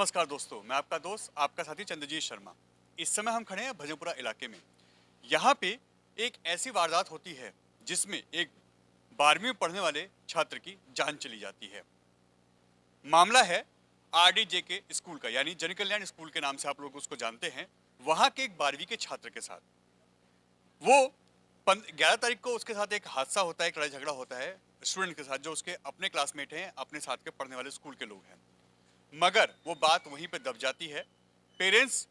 नमस्कार दोस्तों, मैं आपका दोस्त आपका साथी चंद्रजीत शर्मा। इस समय हम खड़े हैं भजनपुरा इलाके में। यहाँ पे एक ऐसी वारदात होती है जिसमें एक 12वीं में पढ़ने वाले छात्र की जान चली जाती है। मामला है आरडीजे के स्कूल का, यानी जन कल्याण स्कूल के नाम से आप लोग उसको जानते हैं। वहां के एक 12वीं के छात्र के साथ वो 11 तारीख को उसके साथ एक हादसा होता है, एक लड़ाई झगड़ा होता है स्टूडेंट के साथ, जो उसके अपने क्लासमेट हैं, अपने साथ के पढ़ने वाले स्कूल के लोग हैं। मगर वो बात वहीं पे दब जाती है। पेरेंट्स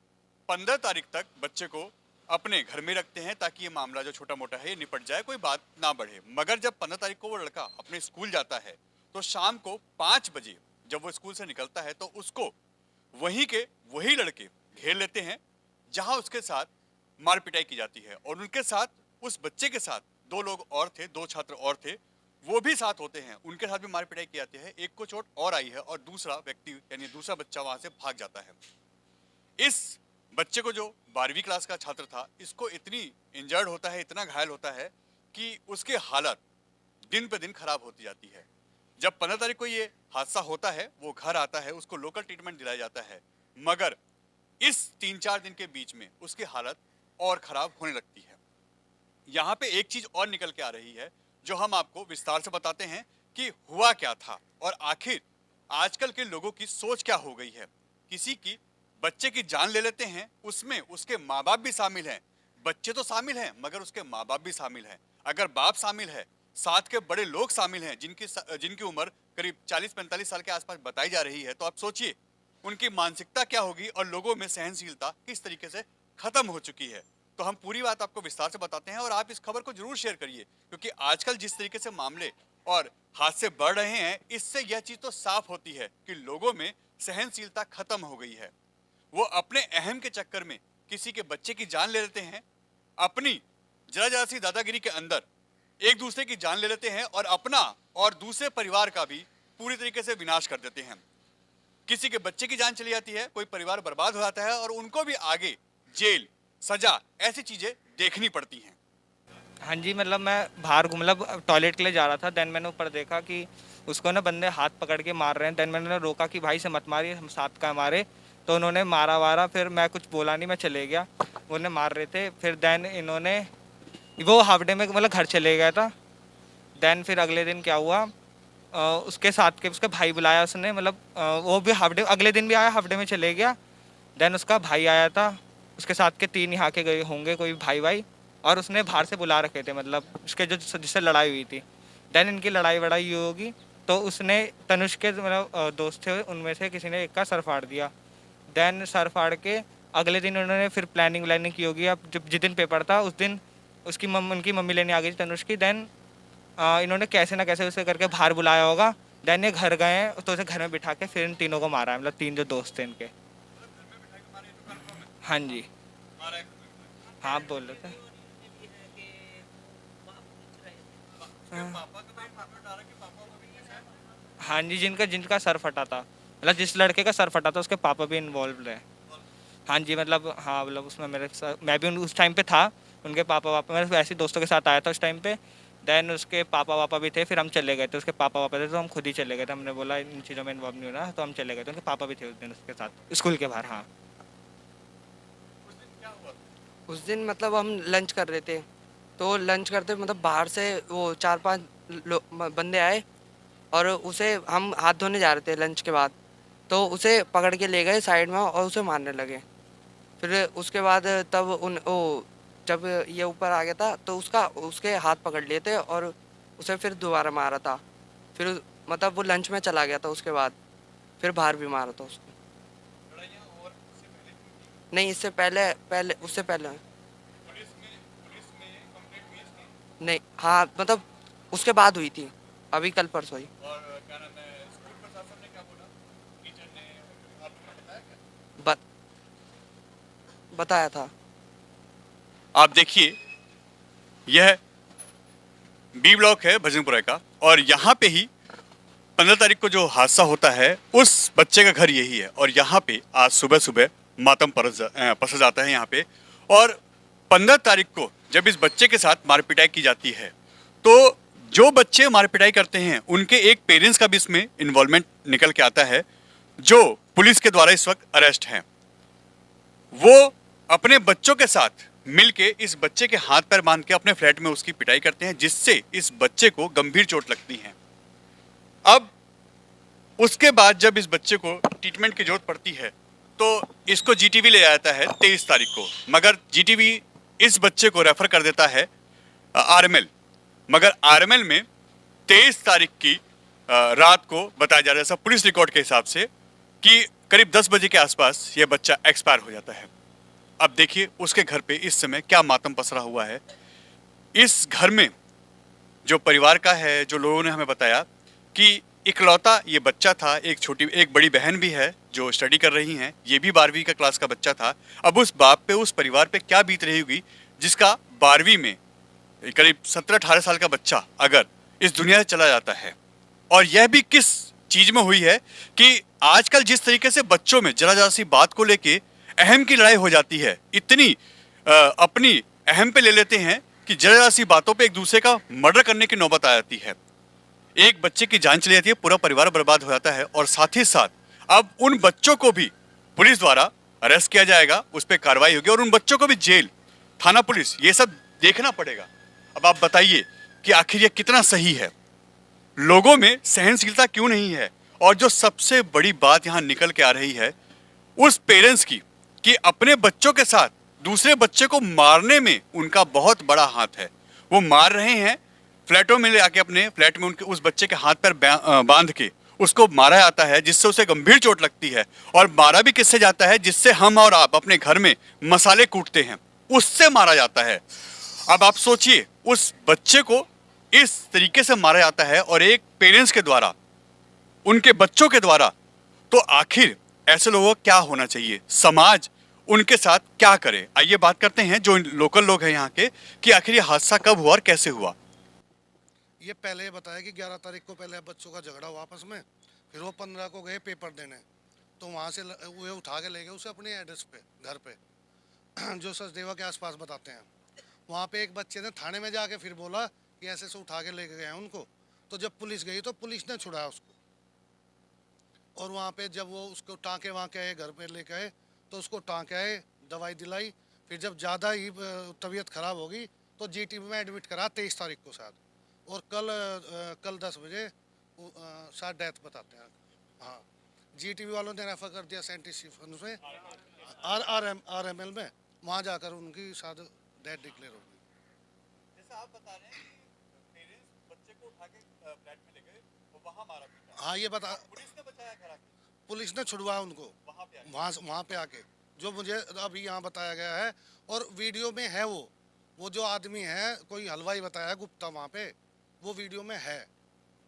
15 तारीख तक बच्चे को अपने घर में रखते हैं ताकि ये मामला जो छोटा मोटा है ये निपट जाए, कोई बात ना बढ़े। मगर जब 15 तारीख को वो लड़का अपने स्कूल जाता है तो शाम को 5 बजे जब वो स्कूल से निकलता है तो उसको वही लड़के घेर लेते हैं जहां उसके साथ मार पिटाई की जाती है। और उनके साथ उस बच्चे के साथ 2 लोग और थे, 2 छात्र और थे, वो भी साथ होते हैं। उनके साथ भी मार पिटाई की जाती है। एक को चोट और आई है और दूसरा व्यक्ति यानी दूसरा बच्चा वहां से भाग जाता है। इस बच्चे को, जो 12वीं क्लास का छात्र था, इसको इतनी इंजर्ड होता है, इतना घायल होता है कि उसकी हालत दिन पे दिन खराब होती जाती है। जब 15 तारीख को ये हादसा होता है, वो घर आता है, उसको लोकल ट्रीटमेंट दिलाया जाता है। मगर इस 3-4 दिन के बीच में उसकी हालत और खराब होने लगती है। यहाँ पे एक चीज और निकल के आ रही है जो हम आपको विस्तार से बताते हैं कि हुआ क्या था और आखिर आजकल के लोगों की सोच क्या हो गई है। किसी की बच्चे की जान ले लेते हैं, उसमें उसके माँ बाप भी शामिल हैं। बच्चे तो शामिल हैं मगर उसके माँ बाप भी शामिल हैं। अगर बाप शामिल है, साथ के बड़े लोग शामिल हैं जिनकी उम्र करीब 40-45 साल के आसपास बताई जा रही है, तो आप सोचिए उनकी मानसिकता क्या होगी और लोगों में सहनशीलता किस तरीके से खत्म हो चुकी है। तो हम पूरी बात आपको विस्तार से बताते हैं और आप इस खबर को जरूर शेयर करिए, क्योंकि आजकल जिस तरीके से मामले और हादसे बढ़ रहे हैं, इससे यह चीज तो साफ होती है कि लोगों में सहनशीलता खत्म हो गई है। वो अपने अहम के चक्कर में किसी के बच्चे की जान ले लेते हैं, अपनी जरा सी दादागिरी के अंदर एक दूसरे की जान ले लेते हैं और अपना और दूसरे परिवार का भी पूरी तरीके से विनाश कर देते हैं। किसी के बच्चे की जान चली जाती है, कोई परिवार बर्बाद हो जाता है और उनको भी आगे जेल, सजा, ऐसी चीजें देखनी पड़ती हैं। हाँ जी, मतलब मैं बाहर मतलब टॉयलेट के लिए जा रहा था। देन मैंने ऊपर देखा कि उसको ना बंदे हाथ पकड़ के मार रहे हैं। देन मैंने रोका कि भाई से मत मारिए, हम साथ का हमारे। तो उन्होंने मारा वारा, फिर मैं कुछ बोला नहीं, मैं चले गया। उन्हें मार रहे थे। फिर देन इन्होंने वो हाफ डे में मतलब घर चले गया था। देन फिर अगले दिन क्या हुआ, उसके साथ के उसका भाई बुलाया उसने, मतलब वो भी हाफ डे अगले दिन भी आया, हाफ डे में चले गया। देन उसका भाई आया था, उसके साथ के 3 यहाँ के गए होंगे कोई भाई, और उसने बाहर से बुला रखे थे, मतलब उसके जो जिससे लड़ाई हुई थी। देन इनकी लड़ाई वड़ाई होगी तो उसने तनुष के मतलब दोस्त थे, उनमें से किसी ने एक का सर फाड़ दिया। देन सर फाड़ के अगले दिन उन्होंने फिर प्लानिंग व्लानिंग की होगी। अब जब जिस दिन पेपर था उस दिन उनकी मम्मी लेने आ गई थी तनुष की। देन इन्होंने कैसे ना कैसे उसे करके बाहर बुलाया होगा। देन ये घर गए तो उसे घर में बिठा के फिर इन तीनों को मारा है, मतलब 3 जो दोस्त थे इनके। हाँ जी, हाँ आप बोल रहे थे। हाँ जी, जिनका सर फटा था, मतलब जिस लड़के का सर फटा था उसके पापा भी इन्वॉल्व है। हाँ जी, मतलब हाँ, मतलब उसमें मैं भी उस टाइम पे था। उनके पापा वापा, मैं ऐसे दोस्तों के साथ आया था उस टाइम पे। देन उसके पापा वापा भी थे, फिर हम चले गए थे। उसके पापा वापा थे तो हम खुद ही चले गए थे। हमने बोला इन चीज़ों में इन्वॉल्व नहीं होना, तो हम चले गए थे। उनके पापा भी थे उस दिन उसके साथ स्कूल के बाहर। हाँ, उस दिन मतलब हम लंच कर रहे थे, तो लंच करते मतलब बाहर से वो 4-5 बंदे आए और उसे, हम हाथ धोने जा रहे थे लंच के बाद, तो उसे पकड़ के ले गए साइड में और उसे मारने लगे। फिर उसके बाद तब जब ये ऊपर आ गया था तो उसके हाथ पकड़ लिए थे और उसे फिर दोबारा मारा था। फिर मतलब वो लंच में चला गया था, उसके बाद फिर बाहर भी मारा था उसको। नहीं, इससे पहले पहले उससे पहले नहीं, हाँ मतलब उसके बाद हुई थी, अभी कल परसों ही। और क्या नाम है, स्कूल प्रशासन ने क्या बोला, टीचर ने आपको बताया क्या? बत, बताया था। आप देखिए, यह बी ब्लॉक है भजनपुरा का और यहाँ पे ही 15 तारीख को जो हादसा होता है उस बच्चे का घर यही है। और यहाँ पे आज सुबह सुबह मातम पस जाता है यहाँ पे। और 15 तारीख को जब इस बच्चे के साथ मारपिटाई की जाती है तो जो बच्चे मारपिटाई करते हैं उनके एक पेरेंट्स का भी इसमें इन्वॉल्वमेंट निकल के आता है। जो पुलिस के द्वारा इस वक्त अरेस्ट हैं, वो अपने बच्चों के साथ मिलके इस बच्चे के हाथ पैर बांध के अपने फ्लैट में उसकी पिटाई करते हैं, जिससे इस बच्चे को गंभीर चोट लगती है। अब उसके बाद जब इस बच्चे को ट्रीटमेंट की जरूरत पड़ती है तो इसको जीटीवी ले जाता है 23 तारीख को, मगर जीटीवी इस बच्चे को रेफर कर देता है आरएमएल, मगर आरएमएल में 23 तारीख की रात को बताया जा रहा है, सब पुलिस रिकॉर्ड के हिसाब से, कि करीब 10 बजे के आसपास यह बच्चा एक्सपायर हो जाता है। अब देखिए उसके घर पे इस समय क्या मातम पसरा हुआ है। इस घर में जो परिवार का है, जो लोगों ने हमें बताया कि इकलौता ये बच्चा था, एक बड़ी बहन भी है जो स्टडी कर रही हैं, ये भी 12वीं का क्लास का बच्चा था। अब उस बाप पे, उस परिवार पे क्या बीत रही होगी जिसका 12वीं में करीब 17-18 साल का बच्चा अगर इस दुनिया से चला जाता है। और यह भी किस चीज में हुई है कि आजकल जिस तरीके से बच्चों में जरा जरा सी बात को लेके अहम की लड़ाई हो जाती है, इतनी अपनी अहम पे ले लेते हैं कि जरा जरा सी बातों पे एक दूसरे का मर्डर करने की नौबत आ जाती है। एक बच्चे की जान चली जाती है, पूरा परिवार बर्बाद हो जाता है। और साथ ही साथ अब उन बच्चों को भी पुलिस द्वारा अरेस्ट किया जाएगा, उस पर कार्रवाई होगी और उन बच्चों को भी जेल, थाना पुलिस, ये सब देखना पड़ेगा। अब आप बताइए कि आखिर ये कितना सही है, लोगों में सहनशीलता क्यों नहीं है। और जो सबसे बड़ी बात यहां निकल के आ रही है उस पेरेंट्स की, कि अपने बच्चों के साथ दूसरे बच्चे को मारने में उनका बहुत बड़ा हाथ है। वो मार रहे हैं, फ्लैटों में ले आके अपने फ्लैट में उनके उस बच्चे के हाथ पैर बांध के उसको मारा जाता है, जिससे उसे गंभीर चोट लगती है। और मारा भी किससे जाता है, जिससे हम और आप अपने घर में मसाले कूटते हैं, उससे मारा जाता है। अब आप सोचिए, उस बच्चे को इस तरीके से मारा जाता है और एक पेरेंट्स के द्वारा, उनके बच्चों के द्वारा। तो आखिर ऐसे लोगों को क्या होना चाहिए, समाज उनके साथ क्या करे। आइए बात करते हैं जो लोकल लोग हैं यहाँ के, कि आखिर ये हादसा कब हुआ और कैसे हुआ। ये पहले बताया कि 11 तारीख को पहले बच्चों का झगड़ा हुआ आपस में, फिर वो 15 को गए पेपर देने, तो वहाँ से वो उठा के ले गए उसे अपने एड्रेस पे, घर पे जो सचदेवा के आसपास बताते हैं। वहाँ पे एक बच्चे ने थाने में जाके फिर बोला कि ऐसे से उठा के ले गए हैं उनको। तो जब पुलिस गई तो पुलिस ने छुड़ाया उसको, और वहाँ पे जब वो उसको टाँके वाँके आए, घर पे लेके आए, तो उसको टाँके आए, दवाई दिलाई। फिर जब ज़्यादा ही तबीयत ख़राब होगी तो जीटीवी में एडमिट करा 23 तारीख को शायद, और कल 10 बजे शायद डेथ बताते हैं। हाँ, जीटीवी वालों ने रेफर कर दिया सेंटिफिक में आरएमएल में, वहाँ जाकर उनकी शायद डेथ डिक्लेयर होगी। जैसा आप बता रहे हैं कि पेरेंट्स बच्चे को उठा के फ्लैट में ले गए, वो वहाँ मारा पीटा। हाँ, ये बता, पुलिस ने बचाया घर आके, पुलिस ने छुड़वाया उनको वहाँ पे आके, जो मुझे अभी यहाँ बताया गया है। और वीडियो में है वो जो आदमी है, कोई हलवाई बताया है गुप्ता, वहाँ पे वो वीडियो में है।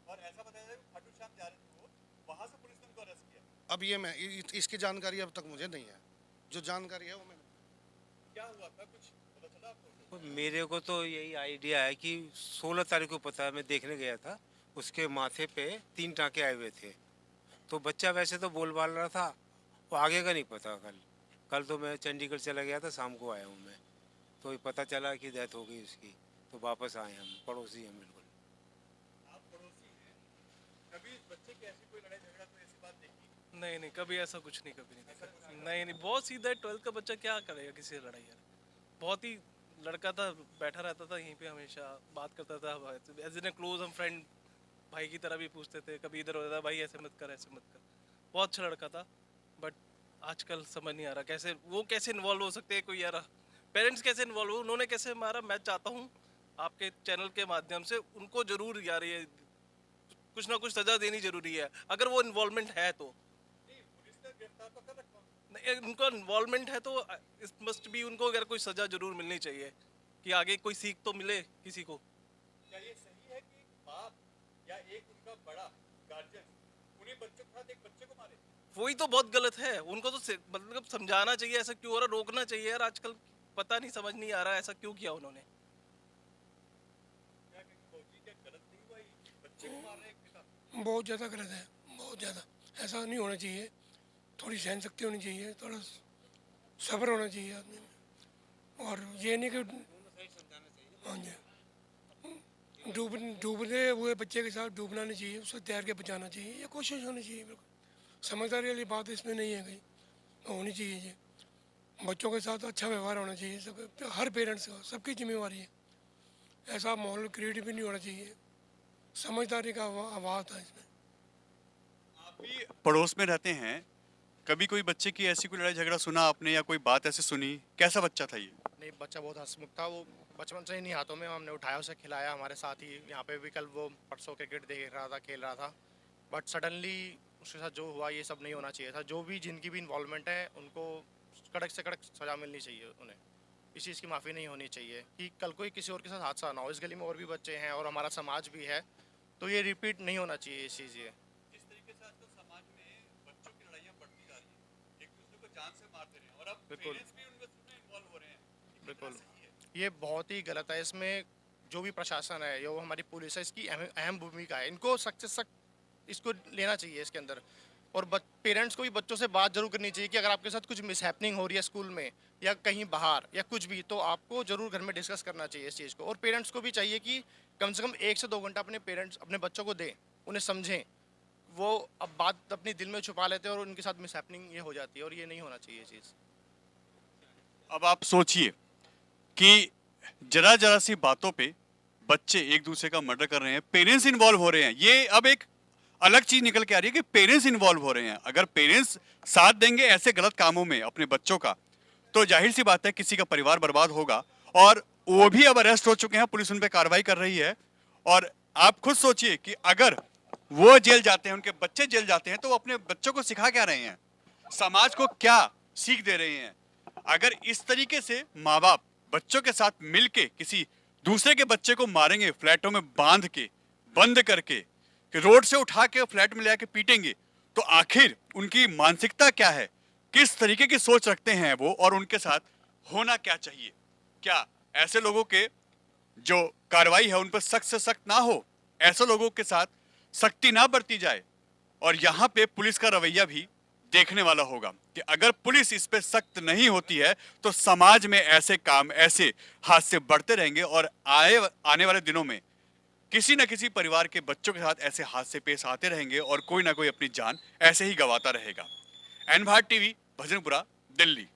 और ऐसा बताया जाए कि खाटू श्याम जा रहे थे वो, वहाँ से पुलिस ने उनको अरेस्ट किया। अब ये इसकी जानकारी अब तक मुझे नहीं है, जो जानकारी है वो मैंने। क्या हुआ था, कुछ पता चला आपको? मेरे को तो यही आइडिया है कि 16 तारीख को पता है, मैं देखने गया था, उसके माथे पे 3 टाँके आए हुए थे। तो बच्चा वैसे तो बोल बाल रहा था, वो आगे का नहीं पता। कल तो मैं चंडीगढ़ चला गया था, शाम को आया हूँ मैं, तो पता चला कि डेथ हो गई उसकी। तो वापस आए हम, पड़ोसी हैं बिल्कुल। आप पड़ोसी हैं, कभी इस बच्चे की ऐसी कोई लड़ाई झगड़ा, कोई ऐसी बात देखी? नहीं, कभी ऐसा कुछ नहीं, कभी नहीं देखा। नहीं, बहुत सीधा है। 12th का बच्चा क्या करेगा किसी से लड़ाई यार। बहुत ही लड़का था, बैठा रहता था यहीं पे, हमेशा बात करता था, एज इन ए क्लोज हम फ्रेंड, भाई की तरह भी पूछते थे। कभी इधर होता था, भाई ऐसे मत कर, ऐसे मत कर। बहुत अच्छा लड़का था, बट आजकल समझ नहीं आ रहा कैसे इन्वॉल्व हो सकते हैं कोई यार। पेरेंट्स कैसे इन्वॉल्व हो, उन्होंने कैसे मारा। मैं चाहता हूँ आपके चैनल के माध्यम से उनको जरूर यार ये कुछ ना कुछ सजा देनी जरूरी है, अगर वो इन्वॉल्वमेंट है तो। नहीं, उनको इन्वॉल्वमेंट है तो इस मस्ट भी उनको अगर कोई सजा जरूर मिलनी चाहिए, कि आगे कोई सीख तो मिले किसी को। क्या ये सही है कि बाप या एक उनका बड़ा गार्जियन उन्हीं बच्चों के साथ एक बच्चे को मारे? वही तो बहुत गलत है। उनको तो मतलब समझाना चाहिए ऐसा क्यों हो रहा, रोकना चाहिए यार। आजकल पता नहीं, समझ नहीं आ रहा ऐसा क्यों किया उन्होंने। क्या गलत नहीं हुआ, बच्चे को मार रहे एक पिता? बहुत ज़्यादा गलत है, बहुत ज़्यादा। ऐसा नहीं होना चाहिए, थोड़ी सहन शक्ति होनी चाहिए, थोड़ा सब्र होना चाहिए आदमी में। और ये नहीं कि हाँ जी, डूबने हुए बच्चे के साथ डूबना नहीं चाहिए, उसको तैर के बचाना चाहिए, ये कोशिश होनी चाहिए। बिल्कुल समझदारी वाली बात इसमें नहीं है कहीं, तो होनी चाहिए ये। बच्चों के साथ अच्छा व्यवहार होना चाहिए, सब हर पेरेंट्स का, सबकी जिम्मेवारी है। ऐसा माहौल क्रिएट भी नहीं होना चाहिए, समझदारी का अभाव था इसमें। आप भी पड़ोस में रहते हैं, कभी कोई बच्चे की ऐसी कोई लड़ाई झगड़ा सुना आपने या कोई बात ऐसे सुनी? कैसा बच्चा था ये? नहीं, बच्चा बहुत हंसमुख था। वो बचपन से ही नहीं हाथों में हमने उठाया, उसे खिलाया हमारे साथ ही। यहाँ पे भी कल वो परसों क्रिकेट देख रहा था, खेल रहा था, बट सडनली उसके साथ जो हुआ ये सब नहीं होना चाहिए था। जो भी जिनकी भी इन्वॉल्वमेंट है उनको कड़क से कड़क सजा मिलनी चाहिए उन्हें। इस चीज़ की माफ़ी नहीं होनी चाहिए कि कल कोई किसी और के साथ हादसा ना हो। इस गली में और भी बच्चे हैं और हमारा समाज भी है, तो ये रिपीट नहीं होना चाहिए इस चीज़ ये। जिस तरीके से आजकल समाज में बच्चों की लड़ाइयाँ बढ़ती जा रही हैं, एक दूसरे को जान से मारते रहे हैं और अब बिल्कुल। पेरेंट्स भी उनमें इन्वॉल्व हो रहे हैं, बिल्कुल, ये बहुत ही गलत है। इसमें जो भी प्रशासन है, जो हमारी पुलिस है, इसकी अहम भूमिका है। इनको सख्त से सख्त इसको लेना चाहिए इसके अंदर। और पेरेंट्स को भी बच्चों से बात जरूर करनी चाहिए कि अगर आपके साथ कुछ मिसहैपनिंग हो रही है स्कूल में या कहीं बाहर या कुछ भी, तो आपको ज़रूर घर में डिस्कस करना चाहिए इस चीज़ को। और पेरेंट्स को भी चाहिए कि कम से कम 1 से 2 घंटा अपने बच्चों को दें, उन्हें समझें। वो अब बात अपनी दिल में छुपा लेते हैं और उनके साथ मिसहैपनिंग ये हो जाती है, और ये नहीं होना चाहिए चीज़। अब आप सोचिए कि जरा जरा सी बातों पे बच्चे एक दूसरे का मर्डर कर रहे हैं, पेरेंट्स इन्वॉल्व हो रहे हैं। ये अब एक अलग चीज निकल के आ रही है कि पेरेंट्स इन्वॉल्व हो रहे हैं। अगर पेरेंट्स साथ देंगे ऐसे गलत कामों में अपने बच्चों का, तो जाहिर सी बात है किसी का परिवार बर्बाद होगा। और वो भी अब अरेस्ट हो चुके हैं, पुलिस उन पर कार्रवाई कर रही है। और आप खुद सोचिए कि अगर वो जेल जाते हैं, उनके बच्चे जेल जाते हैं, तो वो अपने बच्चों को सिखा क्या रहे हैं, समाज को क्या सीख दे रहे हैं। अगर इस तरीके से माँ बाप बच्चों के साथ मिलके किसी दूसरे के बच्चे को मारेंगे, फ्लैटों में बांध के, बंद करके, कि रोड से उठा के फ्लैट में ले आके पीटेंगे, तो आखिर उनकी मानसिकता क्या है, किस तरीके की सोच रखते हैं वो, और उनके साथ होना क्या चाहिए। क्या ऐसे लोगों के जो कार्रवाई है उन पर सख्त से सख्त ना हो, ऐसे लोगों के साथ सख्ती ना बरती जाए। और यहाँ पे पुलिस का रवैया भी देखने वाला होगा कि अगर पुलिस इस पे सख्त नहीं होती है तो समाज में ऐसे काम, ऐसे हादसे बढ़ते रहेंगे और आने वाले दिनों में किसी न किसी परिवार के बच्चों के साथ ऐसे हादसे पेश आते रहेंगे और कोई ना कोई अपनी जान ऐसे ही गंवाता रहेगा। एन भारत टीवी, भजनपुरा, दिल्ली।